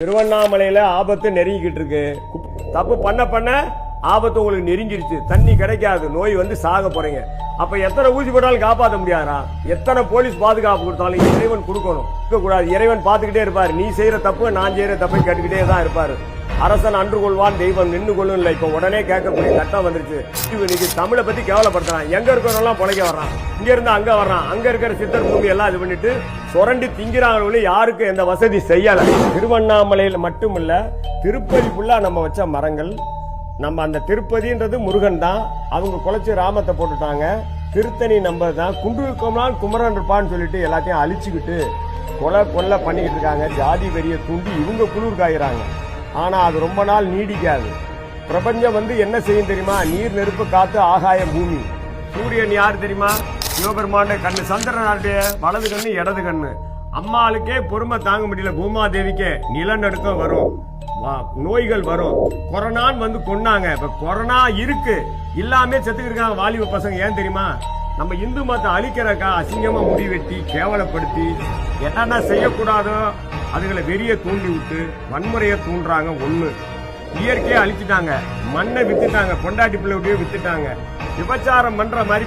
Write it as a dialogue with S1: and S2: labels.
S1: திருவண்ணாமலையில ஆபத்து நெருங்கிக்கிட்டு இருக்கு. தப்பு பண்ண ஆபத்து உங்களுக்கு நெருங்கிருச்சு. தண்ணி கிடைக்காது, நோய் வந்து சாக போறீங்க. அப்ப எத்தனை ஊசி போட்டாலும் காப்பாற்ற முடியாதா? எத்தனை போலீஸ் பாதுகாப்பு கொடுத்தாலும் இறைவன் கொடுக்கணும். கூடாது, இறைவன் பார்த்துக்கிட்டே இருப்பாரு. நீ செய்யற தப்பு நான் செய்யற தப்பை கேட்டுக்கிட்டே தான் இருப்பாரு. அரசன் அன்று கொள்வான், தெய்வம் நின்று கொள்ளும் இல்லை. இப்ப உடனே கேட்கக்கூடிய கட்டம் வந்துருச்சு. இன்னைக்கு தமிழை பத்தி கேவலப்படுத்துறான். எங்க இருக்கிறவங்க பொழைக்க வர்றான், இங்க இருந்து அங்க வர்றான். அங்க இருக்கிற சித்தர் பூமி எல்லாம் இது பண்ணிட்டு சுரண்டி திங்கிறாங்க. யாருக்கு எந்த வசதி செய்யல. திருவண்ணாமலையில மட்டுமில்ல, திருப்பதி ஃபுல்லா நம்ம வச்ச மரங்கள். நம்ம அந்த திருப்பதின்றது முருகன் தான். அவங்க குலைச்சி ராமத்தை போட்டுட்டாங்க. திருத்தணி நம்ம தான். குன்றுக்கோம்னால் குமரன் இருப்பான்னு சொல்லிட்டு எல்லாத்தையும் அழிச்சுக்கிட்டு கொலை பண்ணிக்கிட்டு இருக்காங்க. ஜாதி வெறிய தூண்டி இவங்க குளிர் காய்கிறாங்க. ஆனா அது ரொம்ப நாள் நீடிக்காது. பிரபஞ்சம் வந்து என்ன செய்யும் தெரியுமா? நீர், நெருப்பு, காத்து, ஆகாயம், பூமி. சூரியன் யார் தெரியுமா? சிவபெருமான கண்ணு. சந்திரனுடைய வலது கண்ணு, இடது கண்ணு. அம்மாளுக்கே பொறுமை தாங்க முடியல. பூமாதேவிக்கே நிலநடுக்கம் வரும், நோய்கள் வரும். கொரோனான்னு வந்து கொண்டாங்க. இப்ப கொரோனா இருக்கு, இல்லாமே செத்துக்கிட்டு இருக்காங்க வாலிப பசங்க. ஏன் தெரியுமா? நம்ம இந்து மதத்தை அழிக்கிறக்கா அசிங்கமா முடி வெட்டி கேவலப்படுத்தி என்னென்ன செய்யக்கூடாதோ அதுகளை வெறிய தூண்டி விட்டு வன்முறையை தூண்டுறாங்க. ஒண்ணு, இயற்கையை அழிச்சிட்டாங்க, மண்ணை வித்துட்டாங்க, பொண்டாட்டி பிள்ளை விட்டுட்டாங்க, விபச்சாரம் பண்ற மாதிரி